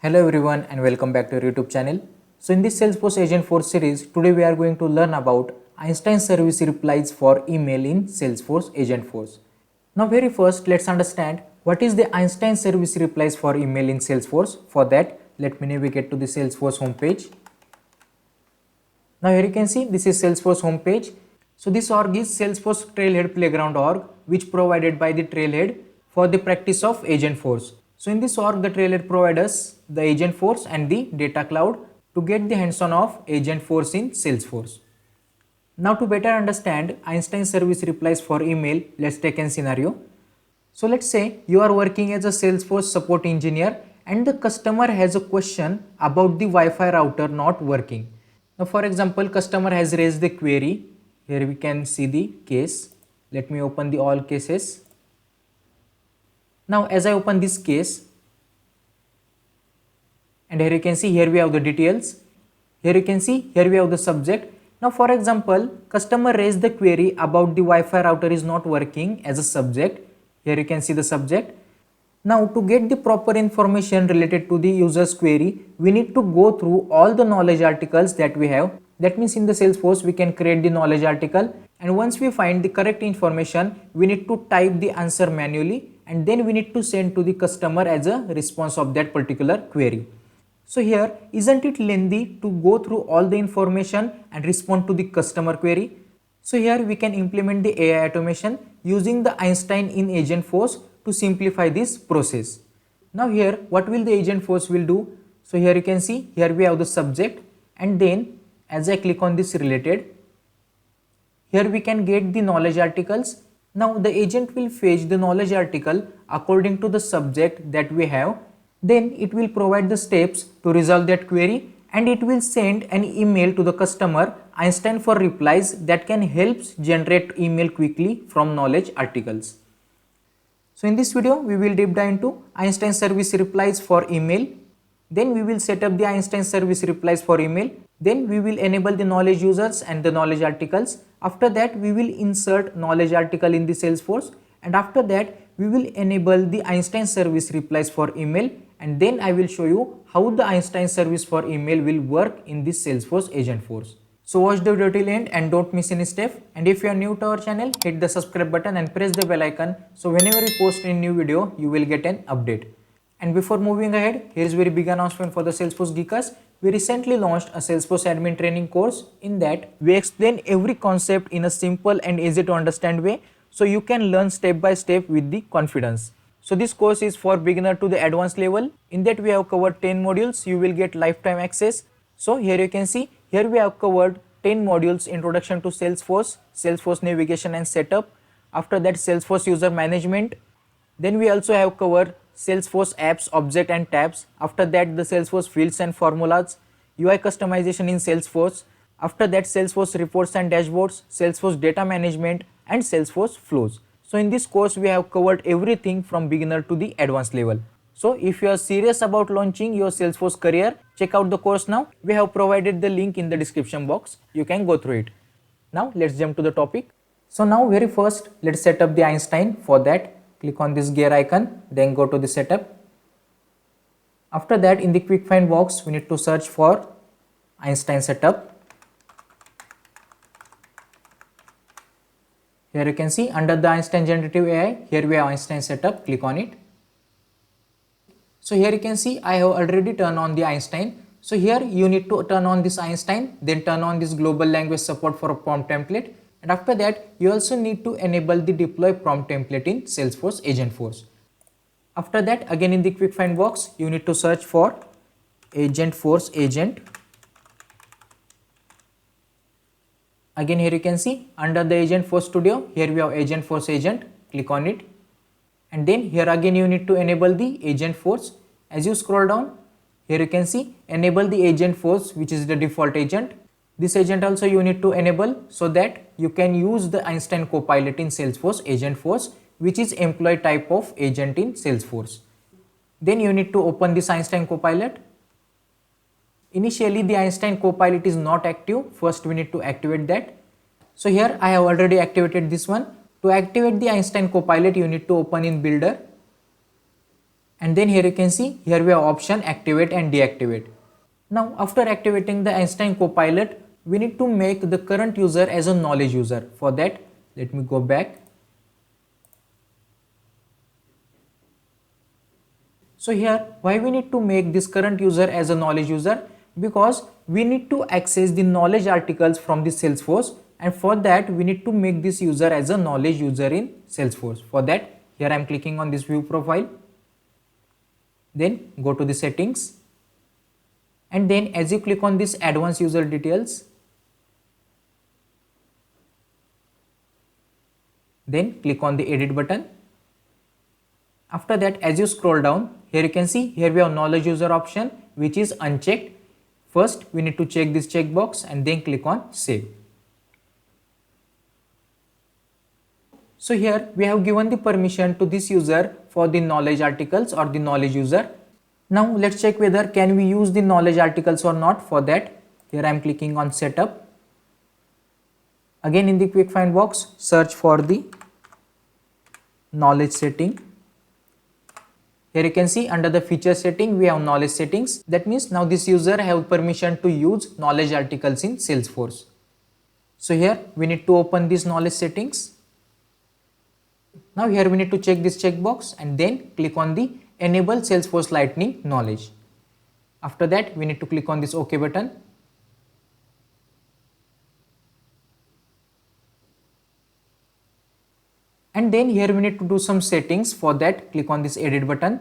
Hello everyone and welcome back to our YouTube channel. So in this Salesforce Agentforce series, today we are going to learn about Einstein service replies for email in Salesforce Agentforce. Now very first, let's understand what is the Einstein service replies for email in Salesforce. For that, let me navigate to the Salesforce homepage. Now here you can see this is Salesforce homepage. So this org is Salesforce Trailhead Playground org, which provided by the Trailhead for the practice of Agentforce. So in this org, the Trailhead provides us the Agentforce and the data cloud to get the hands-on of Agentforce in Salesforce. Now to better understand Einstein service replies for email, let's take a scenario. So let's say you are working as a Salesforce support engineer and the customer has a question about the Wi-Fi router not working. Now for example, customer has raised the query. Here we can see the case. Let me open the all cases. Now as I open this case, and here you can see here we have the details. Here you can see here we have the subject. Now for example, customer raised the query about the Wi-Fi router is not working as a subject. Here you can see the subject. Now to get the proper information related to the user's query, we need to go through all the knowledge articles that we have. That means in the Salesforce we can create the knowledge article, and once we find the correct information, we need to type the answer manually and then we need to send to the customer as a response of that particular query. So here, isn't it lengthy to go through all the information and respond to the customer query? So here we can implement the AI automation using the Einstein in Agentforce to simplify this process. Now here, what will the Agentforce will do? So here you can see, here we have the subject, and then as I click on this related, here we can get the knowledge articles. Now the agent will fetch the knowledge article according to the subject that we have. Then it will provide the steps to resolve that query, and it will send an email to the customer Einstein for replies that can help generate email quickly from knowledge articles. So in this video, we will deep dive into Einstein service replies for email. Then we will set up the Einstein service replies for email. Then we will enable the knowledge users and the knowledge articles. After that, we will insert knowledge article in the Salesforce. And after that, we will enable the Einstein service replies for email. And then I will show you how the Einstein service for email will work in this Salesforce Agentforce. So watch the video till end and don't miss any step. And if you are new to our channel, hit the subscribe button and press the bell icon. So whenever we post a new video, you will get an update. And before moving ahead, here is very big announcement for the Salesforce Geekers. We recently launched a Salesforce admin training course. In that, we explain every concept in a simple and easy to understand way, so you can learn step by step with the confidence. So this course is for beginner to the advanced level. In that we have covered 10 modules. You will get lifetime access. So here you can see, here we have covered 10 modules: introduction to Salesforce, Salesforce navigation and setup. After that, Salesforce user management. Then we also have covered Salesforce apps, object and tabs. After that, the Salesforce fields and formulas, UI customization in Salesforce. After that, Salesforce reports and dashboards, Salesforce data management and Salesforce flows. So in this course, we have covered everything from beginner to the advanced level. So if you are serious about launching your Salesforce career, check out the course now. We have provided the link in the description box. You can go through it. Now let's jump to the topic. So now very first, let's set up the Einstein. For that, click on this gear icon, then go to the setup. After that, in the quick find box, we need to search for Einstein setup. Here you can see under the Einstein generative AI, here we have Einstein setup. Click on it. So here you can see I have already turned on the Einstein. So here you need to turn on this Einstein, then turn on this global language support for a prompt template. And after that, you also need to enable the deploy prompt template in Salesforce Agentforce. After that, again in the quick find box, you need to search for Agentforce agent. Again here you can see under the Agentforce Studio, here we have Agentforce agent. Click on it. And then here again you need to enable the Agentforce. As you scroll down, here you can see enable the Agentforce, which is the default agent. This agent also you need to enable so that you can use the Einstein Copilot in Salesforce Agentforce, which is employee type of agent in Salesforce. Then you need to open this Einstein Copilot. Initially the Einstein Copilot is not active. First we need to activate that. So here I have already activated this one. To activate the Einstein Copilot, you need to open in Builder. And then here you can see, here we have option activate and deactivate. Now after activating the Einstein Copilot, we need to make the current user as a knowledge user. For that, let me go back. So here, why we need to make this current user as a knowledge user? Because we need to access the knowledge articles from the Salesforce, and for that we need to make this user as a knowledge user in Salesforce. For that, here I am clicking on this view profile. Then go to the settings, and then as you click on this advanced user details, then click on the edit button. After that, as you scroll down, here you can see, here we have knowledge user option which is unchecked. First we need to check this checkbox and then click on save. So here we have given the permission to this user for the knowledge articles or the knowledge user. Now let's check whether can we use the knowledge articles or not. For that, here I am clicking on setup. Again in the quick find box, search for the knowledge setting. Here you can see under the feature setting we have knowledge settings. That means now this user have permission to use knowledge articles in Salesforce. So here we need to open these knowledge settings. Now here we need to check this checkbox and then click on the enable Salesforce Lightning knowledge. After that we need to click on this OK button. And then here we need to do some settings. For that, click on this edit button.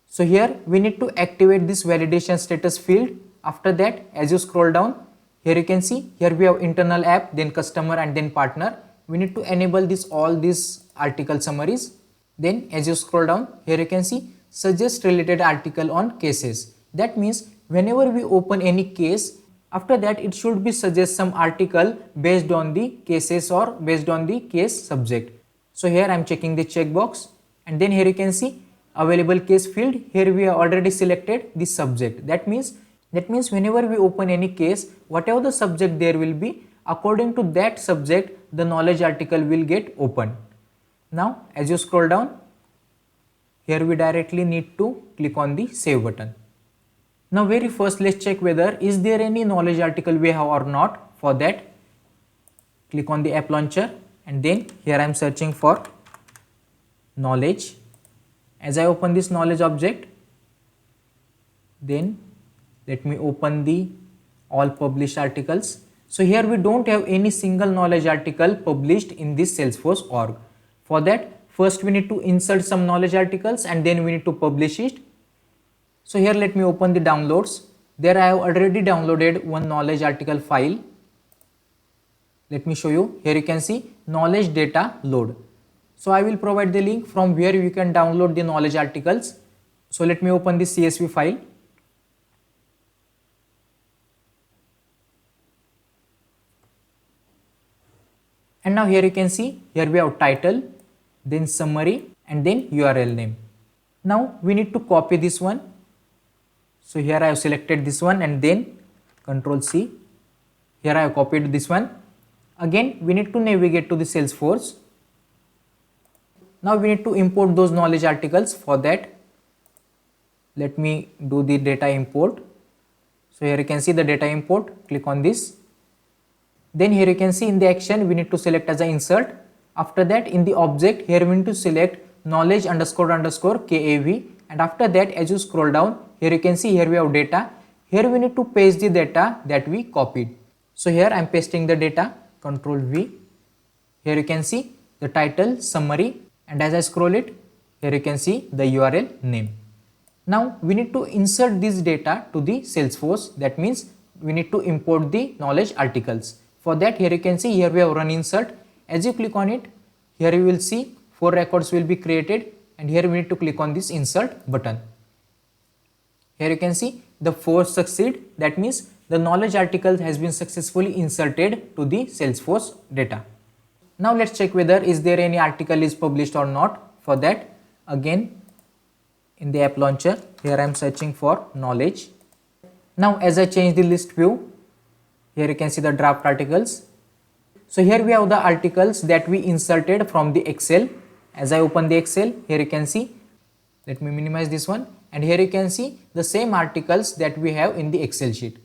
So here we need to activate this validation status field. After that, as you scroll down, here you can see, here we have internal app, then customer and then partner. We need to enable this all these article summaries. Then as you scroll down, here you can see suggest related article on cases. That means whenever we open any case, after that it should be suggest some article based on the cases or based on the case subject. So here I am checking the checkbox, and then here you can see available case field. Here we have already selected the subject. That means whenever we open any case, whatever the subject there will be, according to that subject the knowledge article will get opened. Now as you scroll down, here we directly need to click on the save button. Now very first let's check whether is there any knowledge article we have or not. For that, click on the app launcher, and then here I am searching for knowledge. As I open this knowledge object, then let me open the all published articles. So here we don't have any single knowledge article published in this Salesforce org. For that, first we need to insert some knowledge articles and then we need to publish it. So here let me open the downloads. There I have already downloaded one knowledge article file. Let me show you. Here you can see knowledge data load. So I will provide the link from where you can download the knowledge articles. So let me open this CSV file. And now here you can see, here we have title, then summary, and then URL name. Now we need to copy this one. So here I have selected this one and then Ctrl C. Here I have copied this one. Again we need to navigate to the Salesforce. Now we need to import those knowledge articles. For that, let me do the data import. So here you can see the data import. Click on this. Then here you can see in the action we need to select as an insert. After that, in the object, here we need to select knowledge __ KAV, and after that as you scroll down, here you can see here we have data. Here we need to paste the data that we copied. So here I am pasting the data, Ctrl V. Here you can see the title, summary, and as I scroll it, here you can see the URL name. Now we need to insert this data to the Salesforce. That means we need to import the knowledge articles. For that, here you can see here we have run insert. As you click on it, here you will see 4 records will be created, and here we need to click on this insert button. Here you can see the 4 succeed. That means the knowledge article has been successfully inserted to the Salesforce data. Now let's check whether is there any article is published or not. For that, again in the app launcher, here I am searching for knowledge. Now as I change the list view, here you can see the draft articles. So here we have the articles that we inserted from the Excel. As I open the Excel, here you can see Let me minimize this one, and here you can see the same articles that we have in the Excel sheet.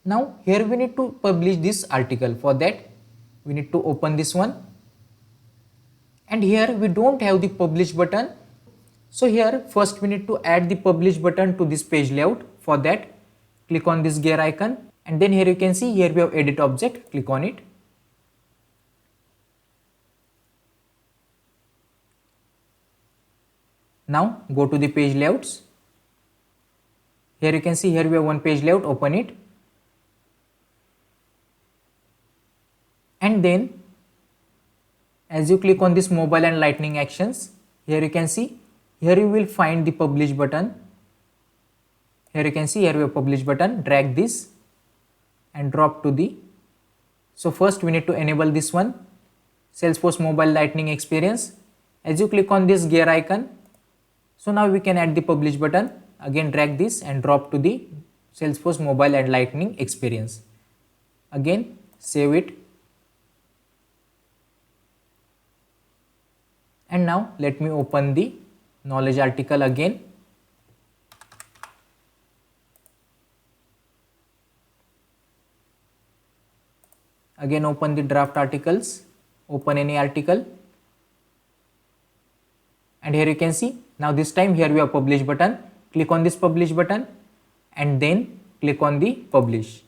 Now here we need to publish this article. For that we need to open this one, and here we don't have the publish button. So here first we need to add the publish button to this page layout. For that click on this gear icon, and then here you can see here we have edit object, click on it. Now go to the page layouts. Here you can see here we have one page layout, open it. And then as you click on this mobile and lightning actions, here you can see here you will find the publish button. Here you can see here we have publish button, drag this and drop to the, so first we need to enable this one, Salesforce mobile lightning experience. As you click on this gear icon, so now we can add the publish button, again drag this and drop to the Salesforce mobile and lightning experience. Again save it. And now let me open the knowledge article again. Again open the draft articles, open any article, and here you can see now this time here we have publish button, click on this publish button and then click on the publish.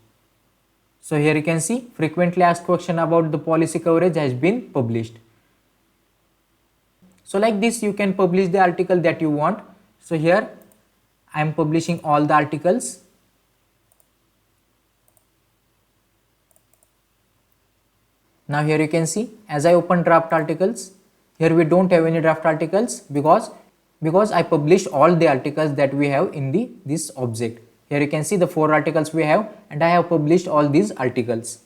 So here you can see frequently asked question about the policy coverage has been published. So like this you can publish the article that you want. So here I am publishing all the articles. Now here you can see as I open draft articles, here we don't have any draft articles because I published all the articles that we have in this object. Here you can see the 4 articles we have, and I have published all these articles.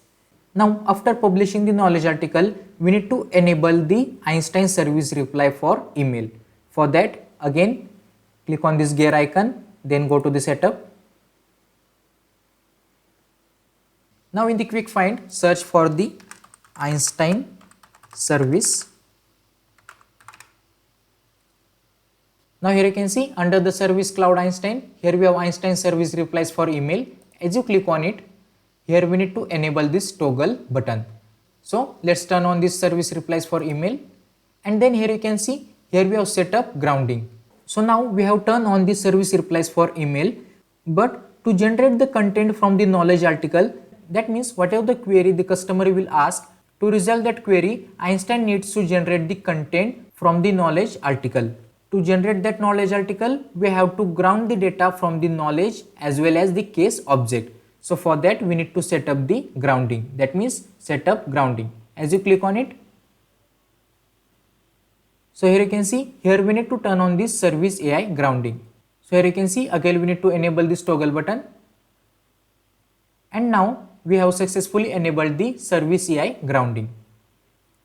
Now after publishing the knowledge article, we need to enable the Einstein service reply for email. For that again click on this gear icon, then go to the setup. Now in the quick find search for the Einstein service. Now here you can see under the service cloud Einstein, here we have Einstein service replies for email. As you click on it, here we need to enable this toggle button. So let's turn on this service replies for email, and then here you can see here we have set up grounding. So now we have turned on the service replies for email, but to generate the content from the knowledge article, that means whatever the query the customer will ask, to resolve that query, Einstein needs to generate the content from the knowledge article. To generate that knowledge article, we have to ground the data from the knowledge as well as the case object. So for that we need to set up the grounding, that means set up grounding. As you click on it, so here you can see here we need to turn on this service AI grounding. So here you can see again we need to enable this toggle button, and now we have successfully enabled the service AI grounding.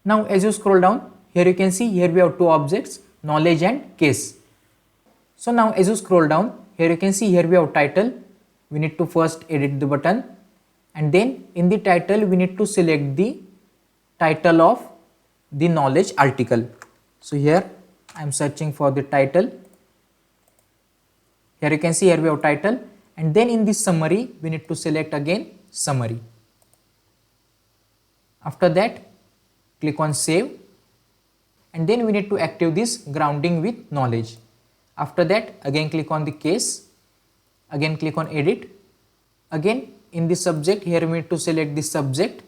Now as you scroll down, here you can see here we have 2 objects, knowledge and case. So now as you scroll down, here you can see here we have title. We need to first edit the button, and then in the title we need to select the title of the knowledge article. So here I am searching for the title. Here you can see here we have title, and then in this summary we need to select again summary. After that click on save, and then we need to active this grounding with knowledge. After that again click on the case, again click on edit. Again in the subject here we need to select the subject,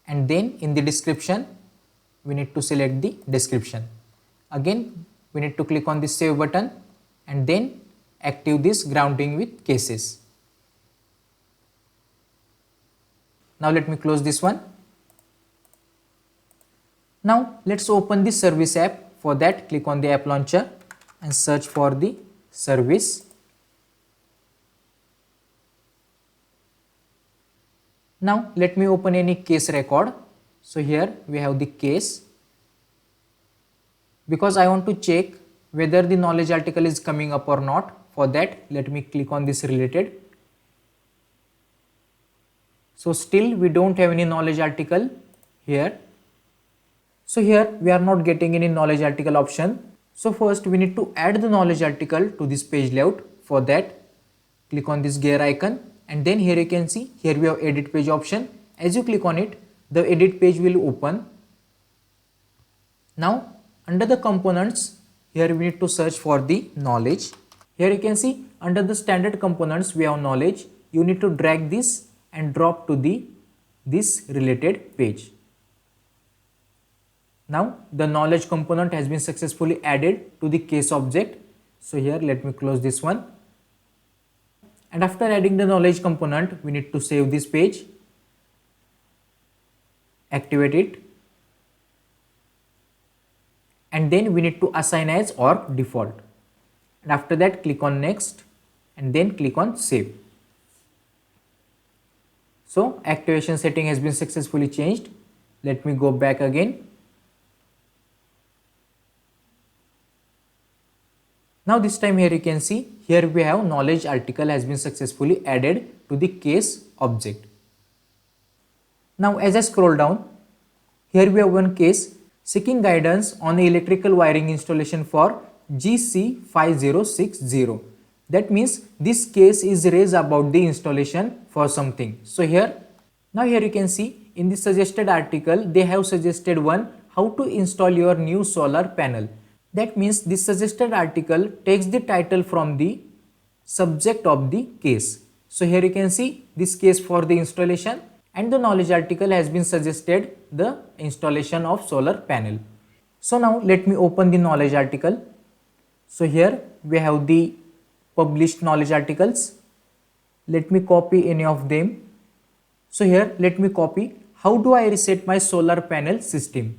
and then in the description we need to select the description. Again we need to click on the save button and then active this grounding with cases. Now let me close this one. Now let's open the service app. For that click on the app launcher and search for the service. Now let me open any case record. So here we have the case. Because I want to check whether the knowledge article is coming up or not, for that let me click on this related. So still we don't have any knowledge article here. So here we are not getting any knowledge article option. So first we need to add the knowledge article to this page layout. For that, click on this gear icon, and then here you can see here we have edit page option. As you click on it, the edit page will open. Now under the components, here we need to search for the knowledge. Here you can see under the standard components we have knowledge. You need to drag this and drop to this related page. Now the knowledge component has been successfully added to the case object. So here let me close this one. And after adding the knowledge component, we need to save this page, activate it, and then we need to assign as or default. And after that, click on next and then click on save. So activation setting has been successfully changed. Let me go back again. Now this time here you can see here we have knowledge article has been successfully added to the case object. Now as I scroll down, here we have one case seeking guidance on the electrical wiring installation for GC5060. That means this case is raised about the installation for something. So here you can see in the suggested article they have suggested one how to install your new solar panel. That means this suggested article takes the title from the subject of the case. So here you can see this case for the installation, and the knowledge article has been suggested the installation of solar panel. So now let me open the knowledge article. So here we have the published knowledge articles. Let me copy any of them. So here let me copy how do I reset my solar panel system.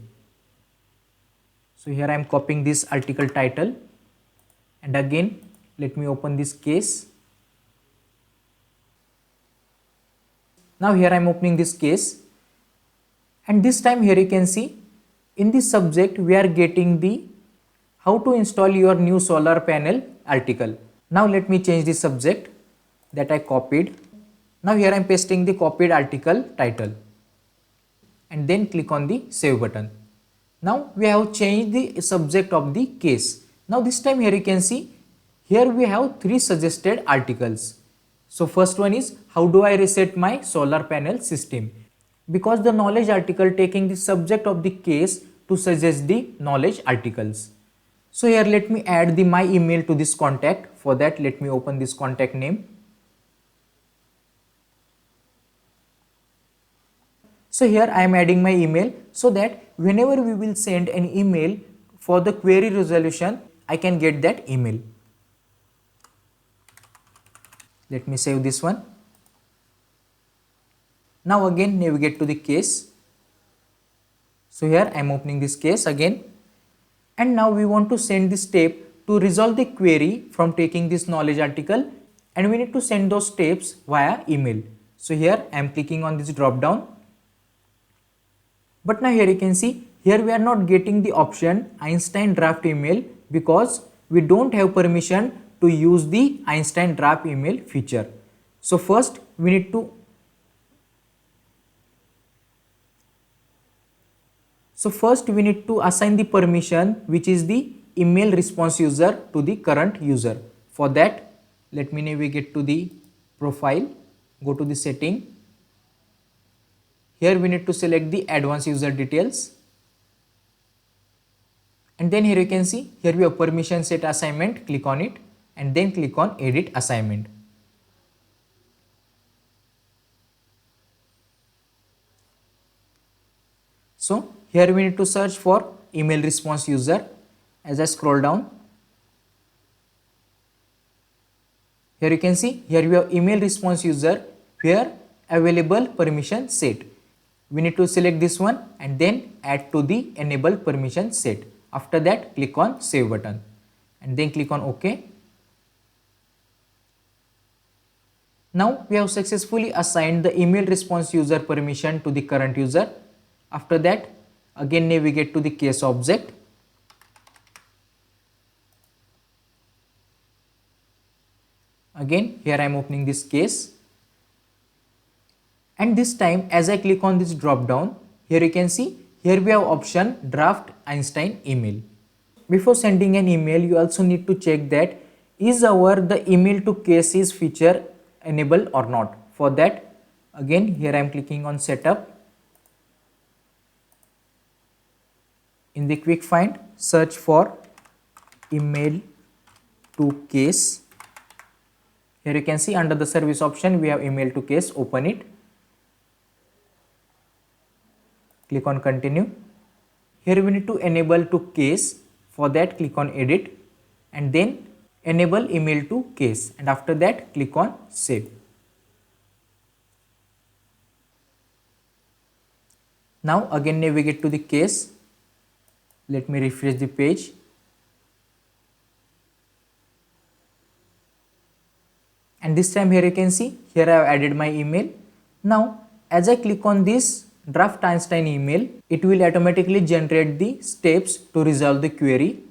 So here I am copying this article title, and again let me open this case. Now here I am opening this case, and this time here you can see in this subject we are getting the how to install your new solar panel article. Now let me change the subject that I copied. Now here I am pasting the copied article title and then click on the save button. Now we have changed the subject of the case. Now this time here you can see here we have three suggested articles. So first one is how do I reset my solar panel system, because the knowledge article taking the subject of the case to suggest the knowledge articles. So here let me add the my email to this contact. For that let me open this contact name. So here I am adding my email so that whenever we will send an email for the query resolution, I can get that email. Let me save this one. Now again navigate to the case. So here I am opening this case again, and now we want to send this step to resolve the query from taking this knowledge article, and we need to send those steps via email. So here I am clicking on this drop down. But now here you can see here we are not getting the option Einstein draft email because we don't have permission to use the Einstein draft email feature. So first we need to assign the permission which is the email response user to the current user. For that let me navigate to the profile, go to the setting. Here we need to select the advanced user details, and then here you can see here we have permission set assignment. Click on it and then click on edit assignment. So here we need to search for email response user. As I scroll down, here you can see here we have email response user where available permission set. We need to select this one and then add to the enable permission set. After that click on save button and then click on OK. Now we have successfully assigned the email response user permission to the current user. After that again navigate to the case object. Again here I am opening this case, and this time as I click on this drop down, here you can see here we have option draft Einstein email. Before sending an email, you also need to check that is the email to cases feature enabled or not. For that, again here I am clicking on setup. In the quick find, search for email to case. Here you can see under the service option we have email to case. Open it. Click on continue. Here we need to enable to case. For that, click on edit and then enable email to case, and after that click on save. Now again navigate to the case. Let me refresh the page. And this time here you can see, here I have added my email. Now as I click on this draft Einstein email, it will automatically generate the steps to resolve the query.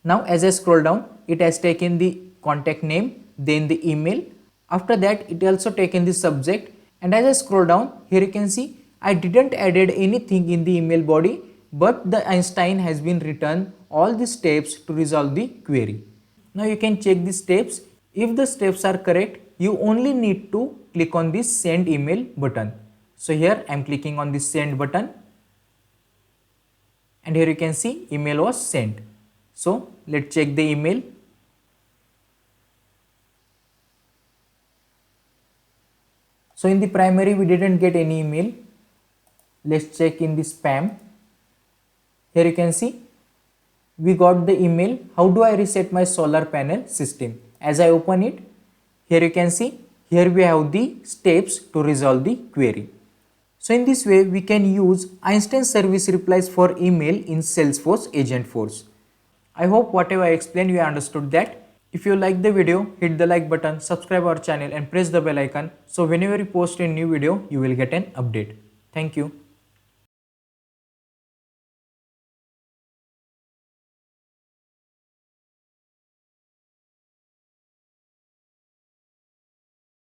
Now as I scroll down, it has taken the contact name, then the email. After that, it also taken the subject, and as I scroll down, here you can see I didn't added anything in the email body, but the Einstein has been written all the steps to resolve the query. Now you can check the steps. If the steps are correct, you only need to click on this send email button. So here I am clicking on this send button, and here you can see email was sent. So let's check the email. So in the primary we didn't get any email. Let's check in the spam. Here you can see we got the email, how do I reset my solar panel system? As I open it, here you can see, here we have the steps to resolve the query. So in this way, we can use Einstein service replies for email in Salesforce Agentforce. I hope whatever I explained, you understood that. If you like the video, hit the like button, subscribe our channel and press the bell icon. So whenever we post a new video, you will get an update. Thank you.